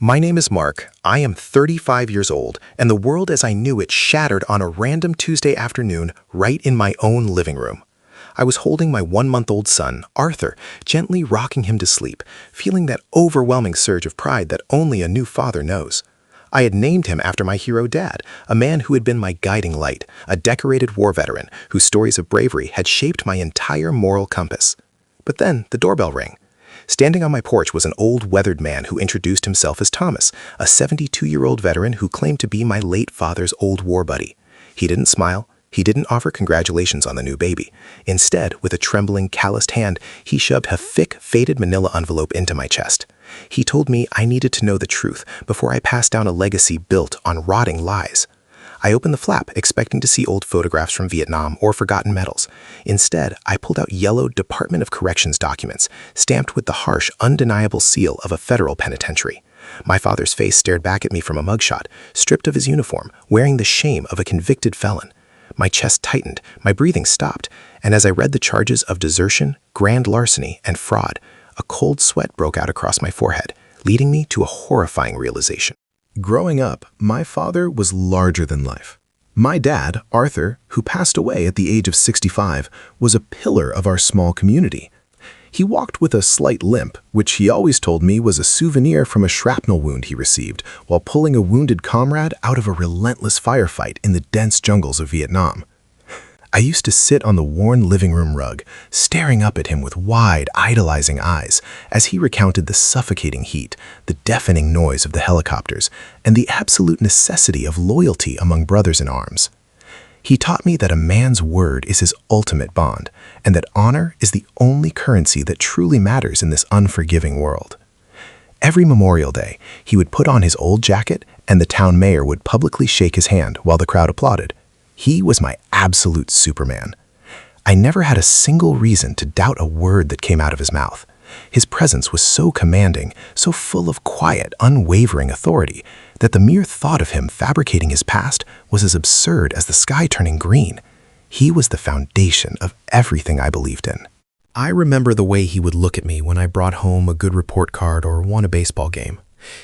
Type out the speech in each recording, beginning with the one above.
My name is Mark. I am 35 years old, and the world as I knew it shattered on a random Tuesday afternoon right in my own living room. I was holding my 1-month-old son, Arthur, gently rocking him to sleep, feeling that overwhelming surge of pride that only a new father knows. I had named him after my hero dad, a man who had been my guiding light, a decorated war veteran whose stories of bravery had shaped my entire moral compass. But then the doorbell rang. Standing on my porch was an old, weathered man who introduced himself as Thomas, a 72-year-old veteran who claimed to be my late father's old war buddy. He didn't smile. He didn't offer congratulations on the new baby. Instead, with a trembling, calloused hand, he shoved a thick, faded manila envelope into my chest. He told me I needed to know the truth before I passed down a legacy built on rotting lies. I opened the flap, expecting to see old photographs from Vietnam or forgotten medals. Instead, I pulled out yellow Department of Corrections documents, stamped with the harsh, undeniable seal of a federal penitentiary. My father's face stared back at me from a mugshot, stripped of his uniform, wearing the shame of a convicted felon. My chest tightened, my breathing stopped, and as I read the charges of desertion, grand larceny, and fraud, a cold sweat broke out across my forehead, leading me to a horrifying realization. Growing up, my father was larger than life. My dad, Arthur, who passed away at the age of 65, was a pillar of our small community. He walked with a slight limp, which he always told me was a souvenir from a shrapnel wound he received while pulling a wounded comrade out of a relentless firefight in the dense jungles of Vietnam. I used to sit on the worn living room rug, staring up at him with wide, idolizing eyes as he recounted the suffocating heat, the deafening noise of the helicopters, and the absolute necessity of loyalty among brothers in arms. He taught me that a man's word is his ultimate bond, and that honor is the only currency that truly matters in this unforgiving world. Every Memorial Day, he would put on his old jacket, and the town mayor would publicly shake his hand while the crowd applauded. He was my absolute Superman. I never had a single reason to doubt a word that came out of his mouth. His presence was so commanding, so full of quiet, unwavering authority, that the mere thought of him fabricating his past was as absurd as the sky turning green. He was the foundation of everything I believed in. I remember the way he would look at me when I brought home a good report card or won a baseball game.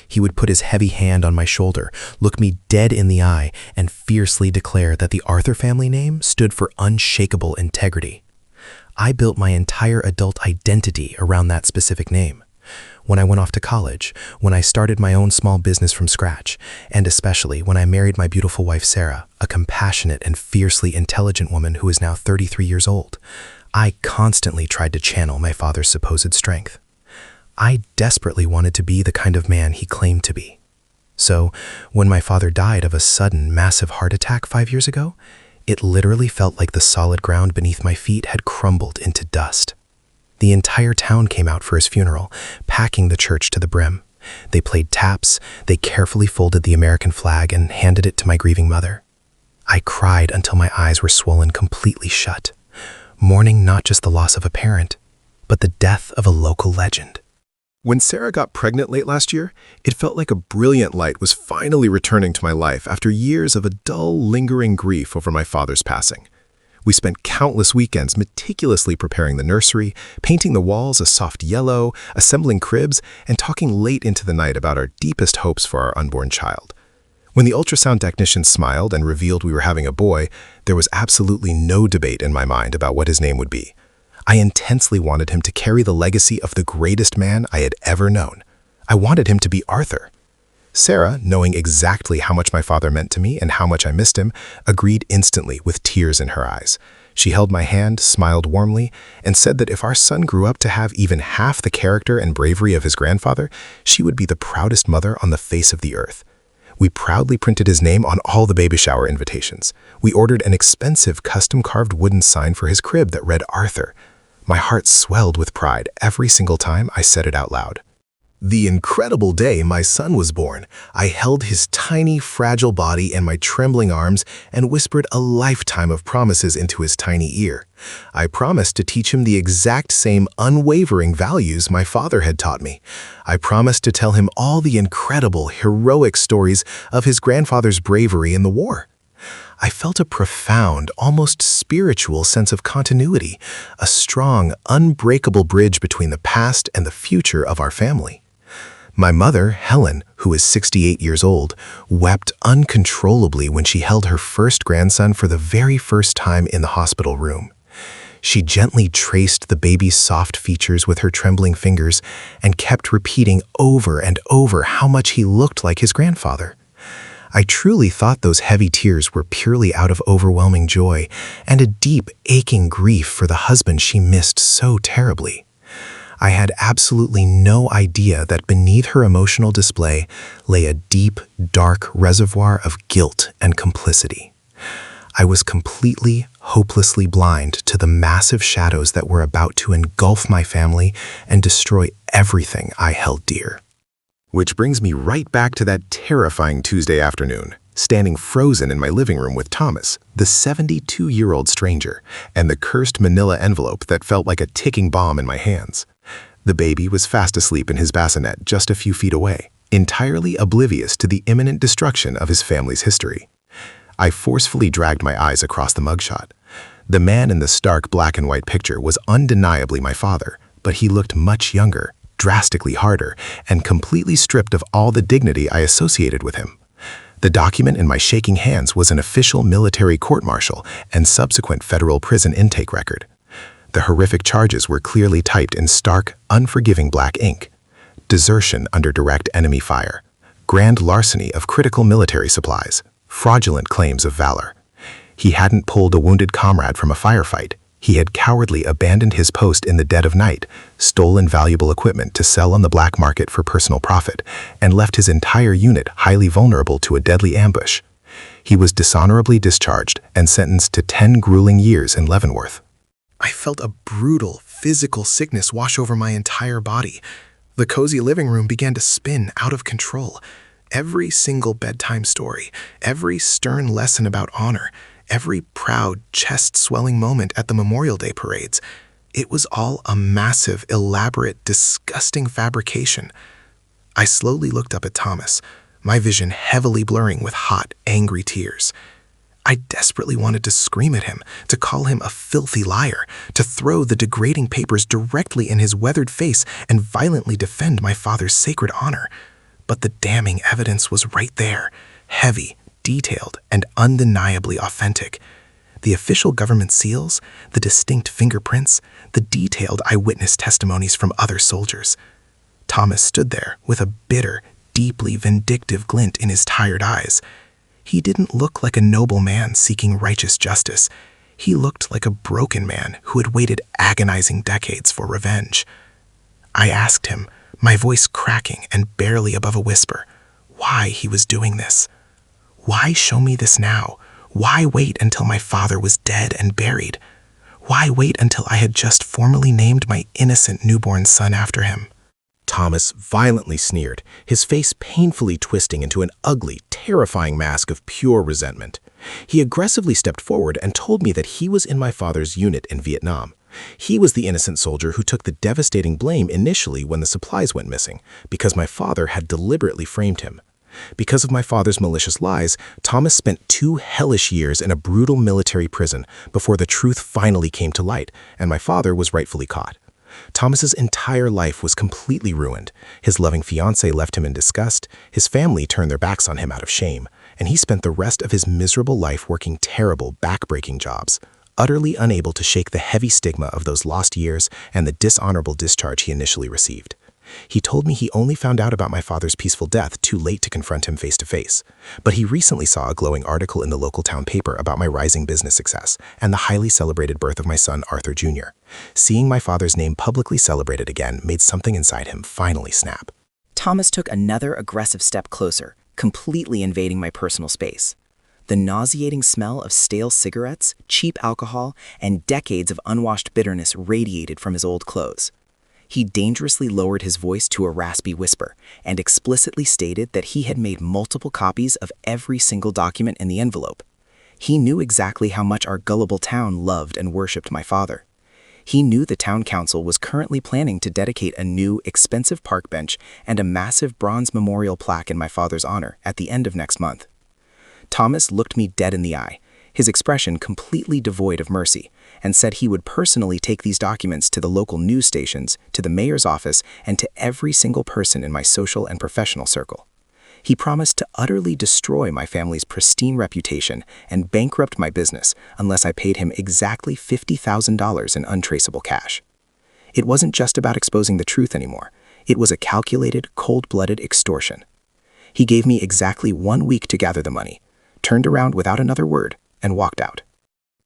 He would put his heavy hand on my shoulder, look me dead in the eye, and fiercely declare that the Arthur family name stood for unshakable integrity. I built my entire adult identity around that specific name. When I went off to college, when I started my own small business from scratch, and especially when I married my beautiful wife Sarah, a compassionate and fiercely intelligent woman who is now 33 years old, I constantly tried to channel my father's supposed strength. I desperately wanted to be the kind of man he claimed to be. So, when my father died of a sudden, massive heart attack 5 years ago, it literally felt like the solid ground beneath my feet had crumbled into dust. The entire town came out for his funeral, packing the church to the brim. They played taps, they carefully folded the American flag and handed it to my grieving mother. I cried until my eyes were swollen completely shut, mourning not just the loss of a parent, but the death of a local legend. When Sarah got pregnant late last year, it felt like a brilliant light was finally returning to my life after years of a dull, lingering grief over my father's passing. We spent countless weekends meticulously preparing the nursery, painting the walls a soft yellow, assembling cribs, and talking late into the night about our deepest hopes for our unborn child. When the ultrasound technician smiled and revealed we were having a boy, there was absolutely no debate in my mind about what his name would be. I intensely wanted him to carry the legacy of the greatest man I had ever known. I wanted him to be Arthur. Sarah, knowing exactly how much my father meant to me and how much I missed him, agreed instantly with tears in her eyes. She held my hand, smiled warmly, and said that if our son grew up to have even half the character and bravery of his grandfather, she would be the proudest mother on the face of the earth. We proudly printed his name on all the baby shower invitations. We ordered an expensive custom-carved wooden sign for his crib that read Arthur. My heart swelled with pride every single time I said it out loud. The incredible day my son was born, I held his tiny, fragile body in my trembling arms and whispered a lifetime of promises into his tiny ear. I promised to teach him the exact same unwavering values my father had taught me. I promised to tell him all the incredible, heroic stories of his grandfather's bravery in the war. I felt a profound, almost spiritual sense of continuity, a strong, unbreakable bridge between the past and the future of our family. My mother, Helen, who is 68 years old, wept uncontrollably when she held her first grandson for the very first time in the hospital room. She gently traced the baby's soft features with her trembling fingers and kept repeating over and over how much he looked like his grandfather. I truly thought those heavy tears were purely out of overwhelming joy and a deep, aching grief for the husband she missed so terribly. I had absolutely no idea that beneath her emotional display lay a deep, dark reservoir of guilt and complicity. I was completely, hopelessly blind to the massive shadows that were about to engulf my family and destroy everything I held dear. Which brings me right back to that terrifying Tuesday afternoon, standing frozen in my living room with Thomas, the 72-year-old stranger, and the cursed manila envelope that felt like a ticking bomb in my hands. The baby was fast asleep in his bassinet just a few feet away, entirely oblivious to the imminent destruction of his family's history. I forcefully dragged my eyes across the mugshot. The man in the stark black and white picture was undeniably my father, but he looked much younger, drastically harder, and completely stripped of all the dignity I associated with him. The document in my shaking hands was an official military court-martial and subsequent federal prison intake record. The horrific charges were clearly typed in stark, unforgiving black ink. Desertion under direct enemy fire, grand larceny of critical military supplies, fraudulent claims of valor. He hadn't pulled a wounded comrade from a firefight. He had cowardly abandoned his post in the dead of night, stolen valuable equipment to sell on the black market for personal profit, and left his entire unit highly vulnerable to a deadly ambush. He was dishonorably discharged and sentenced to 10 grueling years in Leavenworth. I felt a brutal, physical sickness wash over my entire body. The cozy living room began to spin out of control. Every single bedtime story, every stern lesson about honor, every proud, chest-swelling moment at the Memorial Day parades. It was all a massive, elaborate, disgusting fabrication. I slowly looked up at Thomas, my vision heavily blurring with hot, angry tears. I desperately wanted to scream at him, to call him a filthy liar, to throw the degrading papers directly in his weathered face and violently defend my father's sacred honor. But the damning evidence was right there, heavy, detailed, and undeniably authentic. The official government seals, the distinct fingerprints, the detailed eyewitness testimonies from other soldiers. Thomas stood there with a bitter, deeply vindictive glint in his tired eyes. He didn't look like a noble man seeking righteous justice. He looked like a broken man who had waited agonizing decades for revenge. I asked him, my voice cracking and barely above a whisper, why he was doing this. Why show me this now? Why wait until my father was dead and buried? Why wait until I had just formally named my innocent newborn son after him? Thomas violently sneered, his face painfully twisting into an ugly, terrifying mask of pure resentment. He aggressively stepped forward and told me that he was in my father's unit in Vietnam. He was the innocent soldier who took the devastating blame initially when the supplies went missing, because my father had deliberately framed him. Because of my father's malicious lies, Thomas spent 2 hellish years in a brutal military prison before the truth finally came to light, and my father was rightfully caught. Thomas's entire life was completely ruined. His loving fiancée left him in disgust, his family turned their backs on him out of shame, and he spent the rest of his miserable life working terrible, back-breaking jobs, utterly unable to shake the heavy stigma of those lost years and the dishonorable discharge he initially received. He told me he only found out about my father's peaceful death too late to confront him face to face, but he recently saw a glowing article in the local town paper about my rising business success and the highly celebrated birth of my son Arthur Jr. Seeing my father's name publicly celebrated again made something inside him finally snap. Thomas took another aggressive step closer, completely invading my personal space. The nauseating smell of stale cigarettes, cheap alcohol, and decades of unwashed bitterness radiated from his old clothes. He dangerously lowered his voice to a raspy whisper and explicitly stated that he had made multiple copies of every single document in the envelope. He knew exactly how much our gullible town loved and worshipped my father. He knew the town council was currently planning to dedicate a new, expensive park bench and a massive bronze memorial plaque in my father's honor at the end of next month. Thomas looked me dead in the eye, his expression completely devoid of mercy, and said he would personally take these documents to the local news stations, to the mayor's office, and to every single person in my social and professional circle. He promised to utterly destroy my family's pristine reputation and bankrupt my business unless I paid him exactly $50,000 in untraceable cash. It wasn't just about exposing the truth anymore. It was a calculated, cold-blooded extortion. He gave me exactly 1 week to gather the money, turned around without another word, and walked out.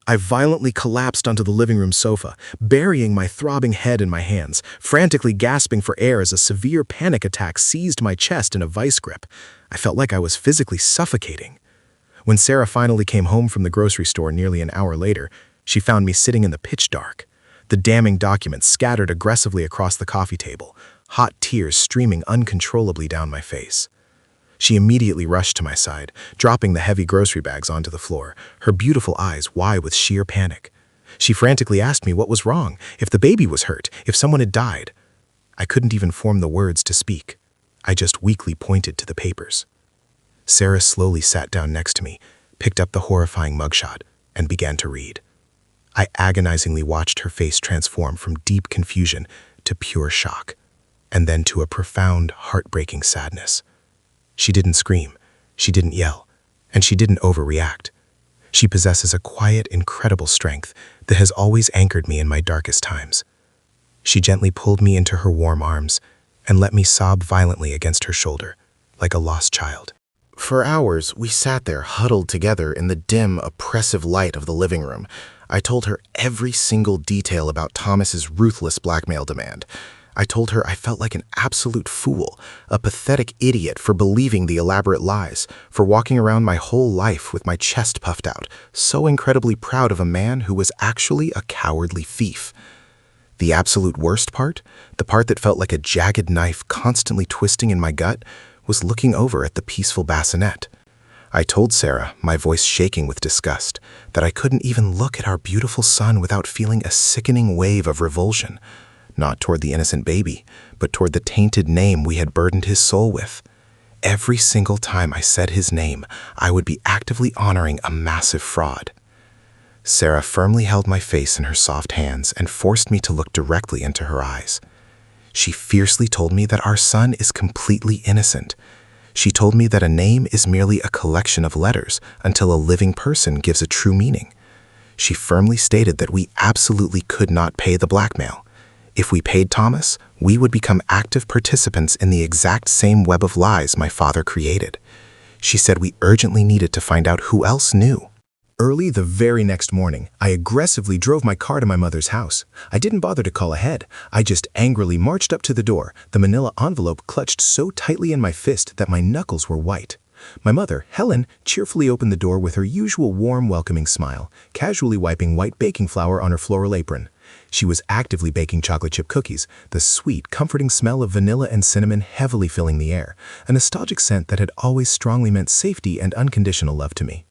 I violently collapsed onto the living room sofa, burying my throbbing head in my hands, frantically gasping for air as a severe panic attack seized my chest in a vice grip. I felt like I was physically suffocating. When Sarah finally came home from the grocery store nearly an hour later, she found me sitting in the pitch dark, the damning documents scattered aggressively across the coffee table, hot tears streaming uncontrollably down my face. She immediately rushed to my side, dropping the heavy grocery bags onto the floor, her beautiful eyes wide with sheer panic. She frantically asked me what was wrong, if the baby was hurt, if someone had died. I couldn't even form the words to speak. I just weakly pointed to the papers. Sarah slowly sat down next to me, picked up the horrifying mugshot, and began to read. I agonizingly watched her face transform from deep confusion to pure shock, and then to a profound, heartbreaking sadness. She didn't scream, she didn't yell, and she didn't overreact. She possesses a quiet, incredible strength that has always anchored me in my darkest times. She gently pulled me into her warm arms and let me sob violently against her shoulder, like a lost child. For hours, we sat there huddled together in the dim, oppressive light of the living room. I told her every single detail about Thomas's ruthless blackmail demand. I told her I felt like an absolute fool, a pathetic idiot for believing the elaborate lies, for walking around my whole life with my chest puffed out, so incredibly proud of a man who was actually a cowardly thief. The absolute worst part, the part that felt like a jagged knife constantly twisting in my gut, was looking over at the peaceful bassinet. I told Sarah, my voice shaking with disgust, that I couldn't even look at our beautiful son without feeling a sickening wave of revulsion. Not toward the innocent baby, but toward the tainted name we had burdened his soul with. Every single time I said his name, I would be actively honoring a massive fraud. Sarah firmly held my face in her soft hands and forced me to look directly into her eyes. She fiercely told me that our son is completely innocent. She told me that a name is merely a collection of letters until a living person gives a true meaning. She firmly stated that we absolutely could not pay the blackmail. If we paid Thomas, we would become active participants in the exact same web of lies my father created. She said we urgently needed to find out who else knew. Early the very next morning, I aggressively drove my car to my mother's house. I didn't bother to call ahead. I just angrily marched up to the door, the manila envelope clutched so tightly in my fist that my knuckles were white. My mother, Helen, cheerfully opened the door with her usual warm, welcoming smile, casually wiping white baking flour on her floral apron. She was actively baking chocolate chip cookies, the sweet, comforting smell of vanilla and cinnamon heavily filling the air, a nostalgic scent that had always strongly meant safety and unconditional love to me.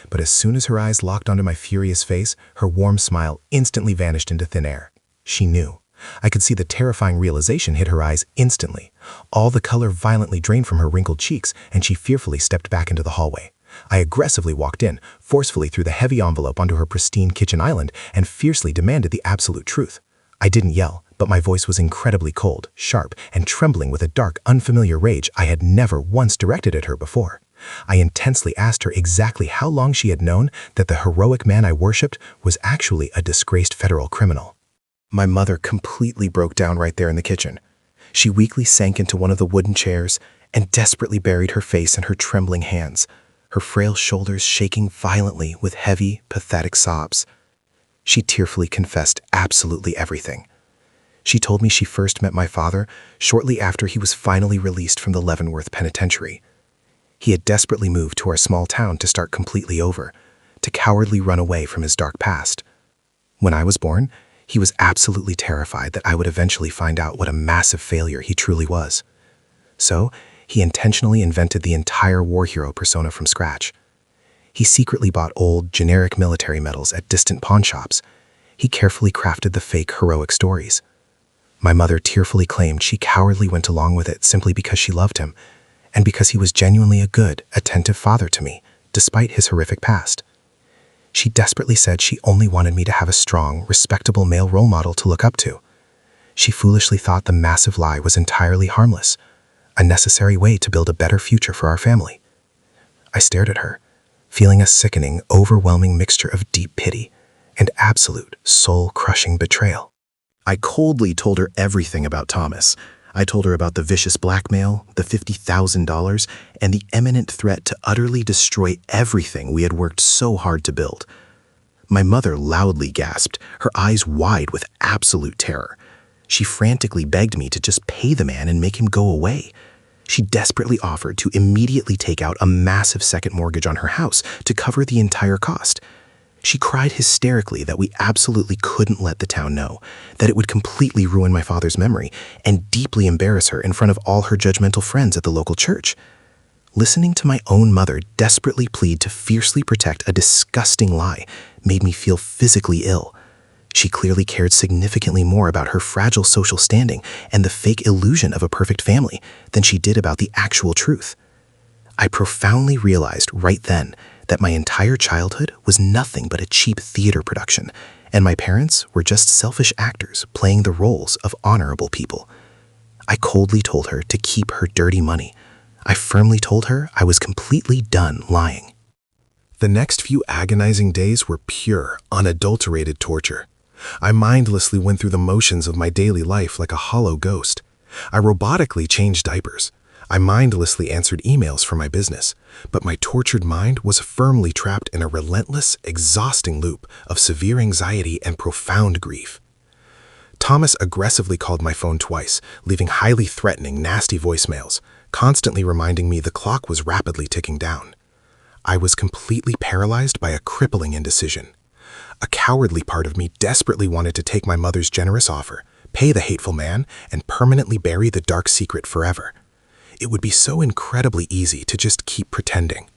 But as soon as her eyes locked onto my furious face, her warm smile instantly vanished into thin air. She knew. I could see the terrifying realization hit her eyes instantly. All the color violently drained from her wrinkled cheeks, and she fearfully stepped back into the hallway. I aggressively walked in, forcefully threw the heavy envelope onto her pristine kitchen island, and fiercely demanded the absolute truth. I didn't yell, but my voice was incredibly cold, sharp, and trembling with a dark, unfamiliar rage I had never once directed at her before. I intensely asked her exactly how long she had known that the heroic man I worshipped was actually a disgraced federal criminal. My mother completely broke down right there in the kitchen. She weakly sank into one of the wooden chairs and desperately buried her face in her trembling hands, her frail shoulders shaking violently with heavy, pathetic sobs. She tearfully confessed absolutely everything. She told me she first met my father shortly after he was finally released from the Leavenworth Penitentiary. He had desperately moved to our small town to start completely over, to cowardly run away from his dark past. When I was born, he was absolutely terrified that I would eventually find out what a massive failure he truly was. So, he intentionally invented the entire war hero persona from scratch. He secretly bought old, generic military medals at distant pawn shops. He carefully crafted the fake heroic stories. My mother tearfully claimed she cowardly went along with it simply because she loved him, and because he was genuinely a good, attentive father to me, despite his horrific past. She desperately said she only wanted me to have a strong, respectable male role model to look up to. She foolishly thought the massive lie was entirely harmless, a necessary way to build a better future for our family. I stared at her, feeling a sickening, overwhelming mixture of deep pity and absolute, soul-crushing betrayal. I coldly told her everything about Thomas. I told her about the vicious blackmail, the $50,000, and the imminent threat to utterly destroy everything we had worked so hard to build. My mother loudly gasped, her eyes wide with absolute terror. She frantically begged me to just pay the man and make him go away. She desperately offered to immediately take out a massive second mortgage on her house to cover the entire cost. She cried hysterically that we absolutely couldn't let the town know, that it would completely ruin my father's memory and deeply embarrass her in front of all her judgmental friends at the local church. Listening to my own mother desperately plead to fiercely protect a disgusting lie made me feel physically ill. She clearly cared significantly more about her fragile social standing and the fake illusion of a perfect family than she did about the actual truth. I profoundly realized right then that my entire childhood was nothing but a cheap theater production, and my parents were just selfish actors playing the roles of honorable people. I coldly told her to keep her dirty money. I firmly told her I was completely done lying. The next few agonizing days were pure, unadulterated torture. I mindlessly went through the motions of my daily life like a hollow ghost. I robotically changed diapers. I mindlessly answered emails for my business, but my tortured mind was firmly trapped in a relentless, exhausting loop of severe anxiety and profound grief. Thomas aggressively called my phone twice, leaving highly threatening, nasty voicemails, constantly reminding me the clock was rapidly ticking down. I was completely paralyzed by a crippling indecision. A cowardly part of me desperately wanted to take my mother's generous offer, pay the hateful man, and permanently bury the dark secret forever. It would be so incredibly easy to just keep pretending.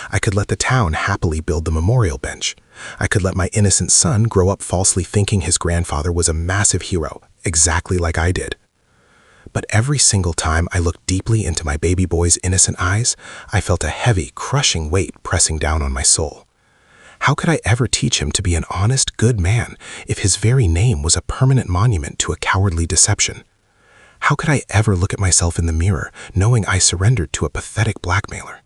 I could let the town happily build the memorial bench. I could let my innocent son grow up falsely thinking his grandfather was a massive hero, exactly like I did. But every single time I looked deeply into my baby boy's innocent eyes, I felt a heavy, crushing weight pressing down on my soul. How could I ever teach him to be an honest, good man if his very name was a permanent monument to a cowardly deception? How could I ever look at myself in the mirror, knowing I surrendered to a pathetic blackmailer?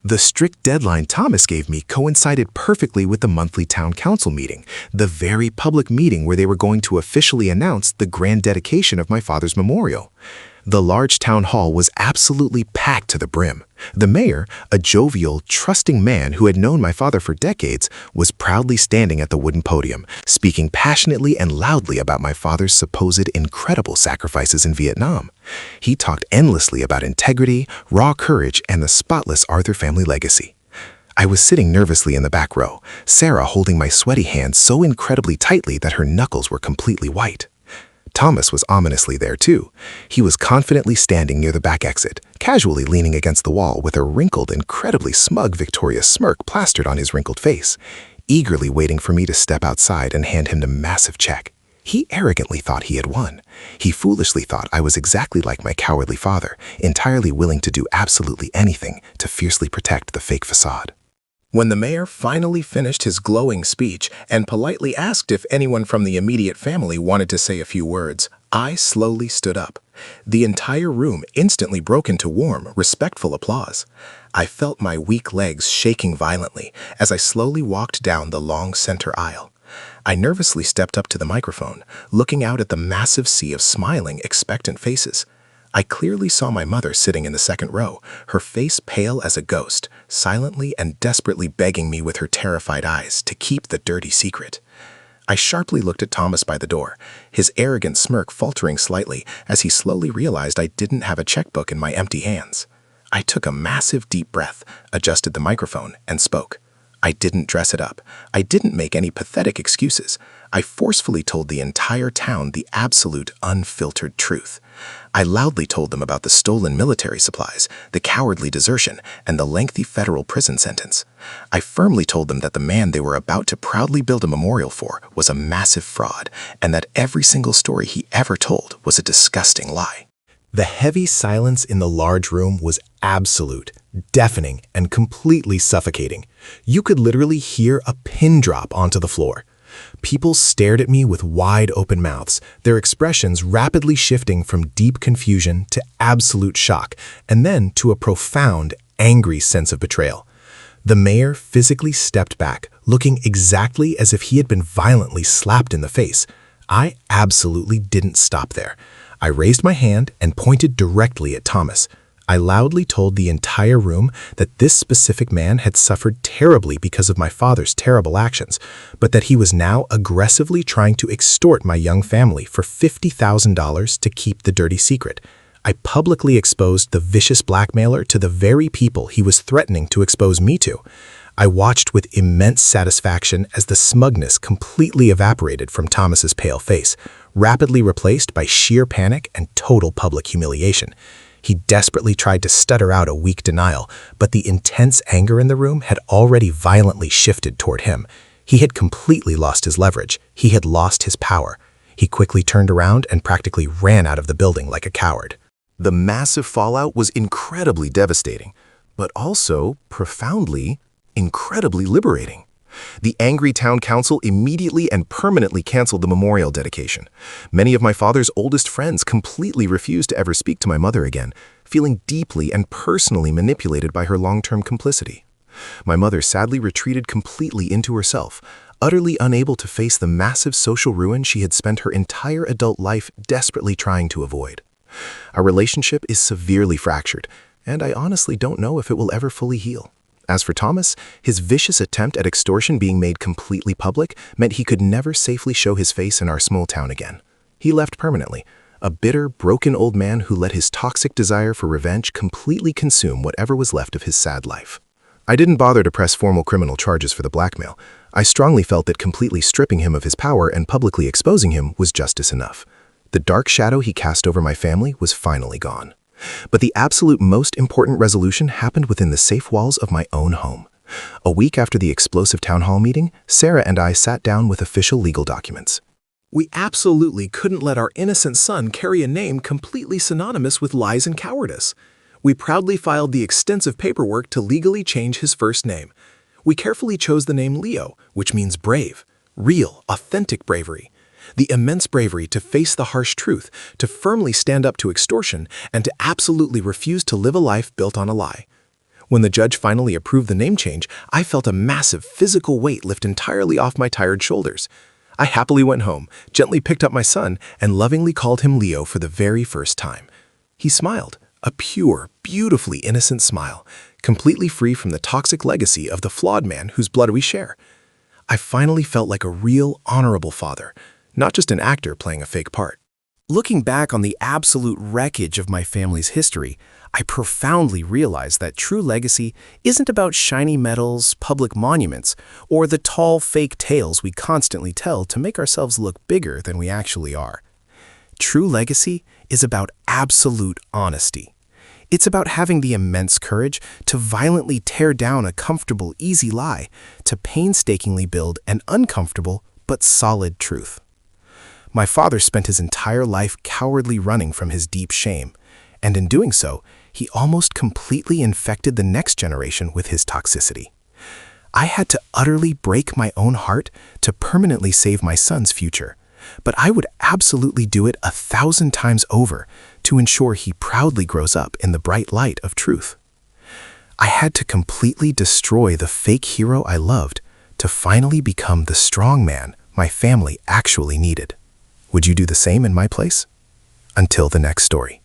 The strict deadline Thomas gave me coincided perfectly with the monthly town council meeting, the very public meeting where they were going to officially announce the grand dedication of my father's memorial. The large town hall was absolutely packed to the brim. The mayor, a jovial, trusting man who had known my father for decades, was proudly standing at the wooden podium, speaking passionately and loudly about my father's supposed incredible sacrifices in Vietnam. He talked endlessly about integrity, raw courage, and the spotless Arthur family legacy. I was sitting nervously in the back row, Sarah holding my sweaty hand so incredibly tightly that her knuckles were completely white. Thomas was ominously there too. He was confidently standing near the back exit, casually leaning against the wall with a wrinkled, incredibly smug, victorious smirk plastered on his wrinkled face, eagerly waiting for me to step outside and hand him the massive check. He arrogantly thought he had won. He foolishly thought I was exactly like my cowardly father, entirely willing to do absolutely anything to fiercely protect the fake facade. When the mayor finally finished his glowing speech and politely asked if anyone from the immediate family wanted to say a few words, I slowly stood up. The entire room instantly broke into warm, respectful applause. I felt my weak legs shaking violently as I slowly walked down the long center aisle. I nervously stepped up to the microphone, looking out at the massive sea of smiling, expectant faces. I clearly saw my mother sitting in the second row, her face pale as a ghost, silently and desperately begging me with her terrified eyes to keep the dirty secret. I sharply looked at Thomas by the door, his arrogant smirk faltering slightly as he slowly realized I didn't have a checkbook in my empty hands. I took a massive deep breath, adjusted the microphone, and spoke. I didn't dress it up. I didn't make any pathetic excuses. I forcefully told the entire town the absolute, unfiltered truth. I loudly told them about the stolen military supplies, the cowardly desertion, and the lengthy federal prison sentence. I firmly told them that the man they were about to proudly build a memorial for was a massive fraud, and that every single story he ever told was a disgusting lie. The heavy silence in the large room was absolute, deafening, and completely suffocating. You could literally hear a pin drop onto the floor. People stared at me with wide open mouths, their expressions rapidly shifting from deep confusion to absolute shock, and then to a profound, angry sense of betrayal. The mayor physically stepped back, looking exactly as if he had been violently slapped in the face. I absolutely didn't stop there. I raised my hand and pointed directly at Thomas. I loudly told the entire room that this specific man had suffered terribly because of my father's terrible actions, but that he was now aggressively trying to extort my young family for $50,000 to keep the dirty secret. I publicly exposed the vicious blackmailer to the very people he was threatening to expose me to. I watched with immense satisfaction as the smugness completely evaporated from Thomas's pale face, rapidly replaced by sheer panic and total public humiliation. He desperately tried to stutter out a weak denial, but the intense anger in the room had already violently shifted toward him. He had completely lost his leverage. He had lost his power. He quickly turned around and practically ran out of the building like a coward. The massive fallout was incredibly devastating, but also profoundly, incredibly liberating. The angry town council immediately and permanently canceled the memorial dedication. Many of my father's oldest friends completely refused to ever speak to my mother again, feeling deeply and personally manipulated by her long-term complicity. My mother sadly retreated completely into herself, utterly unable to face the massive social ruin she had spent her entire adult life desperately trying to avoid. Our relationship is severely fractured, and I honestly don't know if it will ever fully heal. As for Thomas, his vicious attempt at extortion being made completely public meant he could never safely show his face in our small town again. He left permanently, a bitter, broken old man who let his toxic desire for revenge completely consume whatever was left of his sad life. I didn't bother to press formal criminal charges for the blackmail. I strongly felt that completely stripping him of his power and publicly exposing him was justice enough. The dark shadow he cast over my family was finally gone. But the absolute most important resolution happened within the safe walls of my own home. A week after the explosive town hall meeting, Sarah and I sat down with official legal documents. We absolutely couldn't let our innocent son carry a name completely synonymous with lies and cowardice. We proudly filed the extensive paperwork to legally change his first name. We carefully chose the name Leo, which means brave, real, authentic bravery. The immense bravery to face the harsh truth, to firmly stand up to extortion, and to absolutely refuse to live a life built on a lie. When the judge finally approved the name change, I felt a massive physical weight lift entirely off my tired shoulders. I happily went home, gently picked up my son, and lovingly called him Leo for the very first time. He smiled, a pure, beautifully innocent smile, completely free from the toxic legacy of the flawed man whose blood we share. I finally felt like a real, honorable father, not just an actor playing a fake part. Looking back on the absolute wreckage of my family's history, I profoundly realized that true legacy isn't about shiny medals, public monuments, or the tall fake tales we constantly tell to make ourselves look bigger than we actually are. True legacy is about absolute honesty. It's about having the immense courage to violently tear down a comfortable, easy lie, to painstakingly build an uncomfortable but solid truth. My father spent his entire life cowardly running from his deep shame, and in doing so, he almost completely infected the next generation with his toxicity. I had to utterly break my own heart to permanently save my son's future, but I would absolutely do it 1,000 times over to ensure he proudly grows up in the bright light of truth. I had to completely destroy the fake hero I loved to finally become the strong man my family actually needed. Would you do the same in my place? Until the next story.